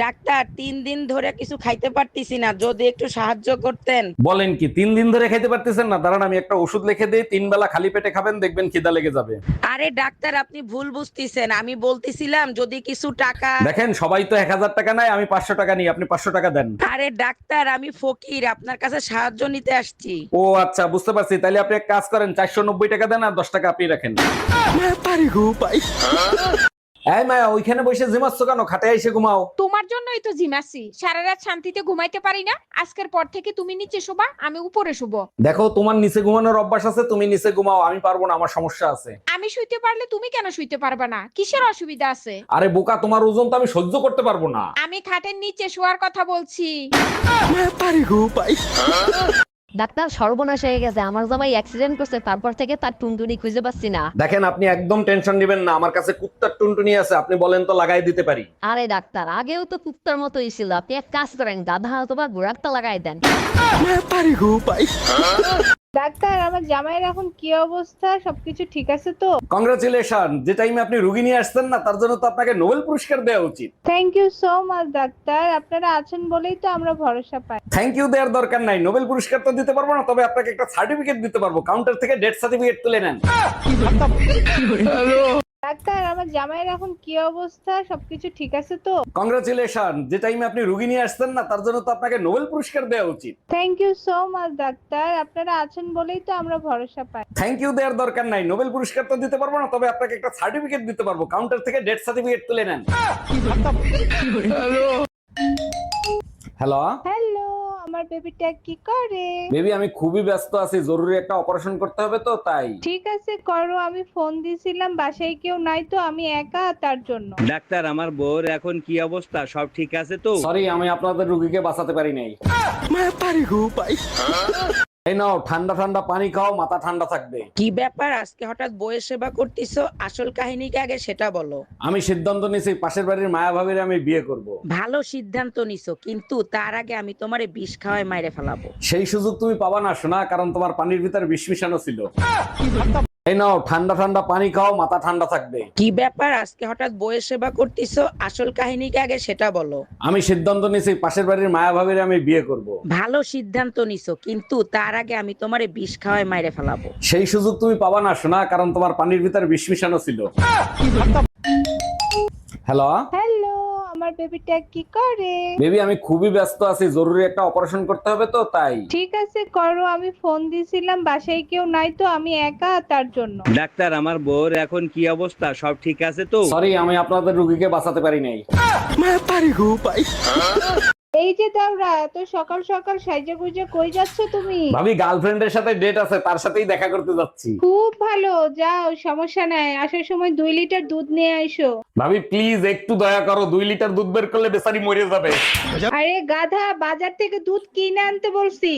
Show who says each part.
Speaker 1: Doctor 3 দিন ধরে কিছু খাইতে পারতেছি না, যদি একটু সাহায্য করতেন।
Speaker 2: বলেন কি 3 দিন ধরে খাইতে পারতেছেন না? দাঁড়ান আমি একটা ওষুধ লিখে দিই, 3 বেলা খালি পেটে খাবেন, দেখবেন খিদা লেগে যাবে।
Speaker 1: আরে ডাক্তার, আপনি ভুল বুঝতেছেন। আমি বলতেছিলাম যদি কিছু টাকা।
Speaker 2: দেখেন সবাই তো 1000 টাকা নেয়, আমি 500 টাকা নিই, আপনি 500 টাকা দেন।
Speaker 1: আরে ডাক্তার, আমি ফকির, আপনার কাছে সাহায্য নিতে আসছি।
Speaker 2: ও আচ্ছা, বুঝতে পারছি। তাইলে আপনি এক কাজ করেন, 490 টাকা দেন আর 10 টাকা আপনি রাখেন। এই মায়া, ওইখানে বসে জিমাচ্ছ কেন? খাটে এসে ঘুমাও।
Speaker 3: তোমার জন্যই তো জিমাসি, সারা রাত শান্তিতে ঘুমাইতে পারি না। আজকের পর থেকে তুমি নিচে শোবা, আমি উপরে শুবো।
Speaker 2: দেখো, তোমার নিচে ঘুমানোর অভ্যাস আছে, তুমি নিচে ঘুমাও, আমি পারবো না, আমার সমস্যা আছে।
Speaker 3: আমি শুইতে পারলে তুমি কেন শুইতে পারবা না? কিসের অসুবিধা আছে?
Speaker 2: আরে বোকা, তোমার ওজন তো আমি সহ্য করতে পারবো না।
Speaker 3: আমি খাটের নিচে শোয়ার কথা বলছি।
Speaker 4: ডাক্তার, সর্বনাশ হয়ে গেছে, আমার জামাই অ্যাক্সিডেন্ট করছে, তারপর থেকে তার টুনটুনি খুঁজে পাচ্ছি না।
Speaker 2: দেখেন, আপনি একদম টেনশন নেবেন না, আমার কাছে কুত্তার টুনটুনি আছে, আপনি বলেন তো লাগাই দিতে পারি।
Speaker 4: আরে ডাক্তার, আগেও তো কুত্তার মতোই ছিল, আপনি এক কাজ করেন, গাধা অথবা ঘোড়ারটা লাগাই দেন।
Speaker 5: ডাক্তার, আমার জামাইয়ের এখন কি অবস্থা? সবকিছু ঠিক আছে তো?
Speaker 2: কংগ্রাচুলেশন, যে টাইমে আপনি রুগী নিয়ে আসছেন না, তার জন্য তো আপনাকে নোবেল পুরস্কার দেওয়া উচিত।
Speaker 5: Thank you so much doctor, আপনারা আছেন বলেই তো আমরা ভরসা পাই।
Speaker 2: থ্যাংক ইউ দেওয়ার দরকার নাই, নোবেল পুরস্কার তো দিতে পারবো না, তবে আপনাকে একটা সার্টিফিকেট দিতে পারবো। কাউন্টার থেকে ডেথ সার্টিফিকেট তুলে নেন।
Speaker 5: ডাক্তার, আমার জামাইয়ের এখন কি অবস্থা? সবকিছু ঠিক আছে তো?
Speaker 2: কংগ্রাচুলেশন, যে টাইমে আপনি রুগী নিয়ে আসছেন না, তার জন্য তো আপনাকে নোবেল পুরস্কার দেওয়া উচিত।
Speaker 5: Thank you so much doctor, আপনারা আছেন বলেই তো আমরা ভরসা পাই।
Speaker 2: থ্যাংক ইউ দেওয়ার দরকার নাই, নোবেল পুরস্কার তো দিতে পারবো না, তবে আপনাকে একটা সার্টিফিকেট দিতে পারবো। কাউন্টার থেকে ডেথ সার্টিফিকেট তুলে নেন। হ্যালো
Speaker 5: হ্যালো, আমার বেবিটা কি করে?
Speaker 2: বেবি, আমি খুবই ব্যস্ত আছি, জরুরি একটা অপারেশন করতে হবে তো তাই।
Speaker 5: ঠিক আছে করো, আমি ফোন দিছিলাম, বাসায় কেউ নাই তো, আমি একা, তার জন্য।
Speaker 6: ডাক্তার, আমার বউর এখন কি অবস্থা? সব ঠিক আছে তো?
Speaker 2: সরি, আমি আপনাদের রুগীকে বাঁচাতে পারি নাই। এই নাও, ঠান্ডা ঠান্ডা পানি খাও, মাথা ঠান্ডা থাকবে।
Speaker 1: কি ব্যাপার, আজকে হঠাৎ বইয়ের সেবা করতেছো? আসল কাহিনী কি আগে সেটা বলো।
Speaker 2: আমি সিদ্ধান্ত নিয়েছি, পাশের বাড়ির মায়া ভাবিরে আমি বিয়ে করব।
Speaker 1: ভালো সিদ্ধান্ত নিছো, কিন্তু তার আগে আমি তোমারে বিষ খাওয়ায় মাইরে ফেলাবো।
Speaker 2: সেই সুযোগ তুমি পাবা না শোনা, কারণ তোমার পানির ভিতরে বিষ মিশানো ছিল। এই নাও, ঠান্ডা ঠান্ডা পানি খাও, মাথা ঠান্ডা থাকবে।
Speaker 1: কি ব্যাপার, আজকে হঠাৎ বইয়ের সেবা করতেছো? আসল কাহিনী কি আগে সেটা বলো।
Speaker 2: আমি সিদ্ধান্ত নিয়েছি, পাশের বাড়ির মায়া ভাবিরে আমি বিয়ে করব।
Speaker 1: ভালো সিদ্ধান্ত নিছো, কিন্তু তার আগে আমি তোমারে বিষ খাওয়ায় মাইরে ফেলাবো।
Speaker 2: সেই সুযোগ তুমি পাবা না শোনা, কারণ তোমার পানির ভিতরে বিষ মিশানো ছিল। হ্যালো
Speaker 5: হ্যালো, আমার বেবিটা কি করে?
Speaker 2: বেবি, আমি খুবই ব্যস্ত আছি, জরুরি একটা অপারেশন করতে হবে তো তাই।
Speaker 5: ঠিক আছে করো, আমি ফোন দিছিলাম, বাসায় কেউ নাই তো, আমি একা, তার জন্য।
Speaker 6: ডাক্তার, আমার বউর এখন কি অবস্থা? সব ঠিক আছে তো?
Speaker 2: সরি, আমি আপনাদের রুগীকে বাঁচাতে পারি নাই।
Speaker 5: এই যে দাওরা, এত সকাল সকাল সাইজে গুজে কই যাচ্ছ তুমি?
Speaker 2: ভাবি, গার্লফ্রেন্ডের সাথে ডেট আছে, তার সাথেই দেখা করতে যাচ্ছি।
Speaker 5: খুব ভালো, যাও, সমস্যা নাই, আসার সময় 2 লিটার দুধ নিয়ে আইসো।
Speaker 2: ভাবি প্লিজ একটু দয়া করো, 2 লিটার দুধ বের করলে বেচারি মরে যাবে।
Speaker 5: আরে গাধা, বাজার থেকে দুধ কিনে আনতে বলছি।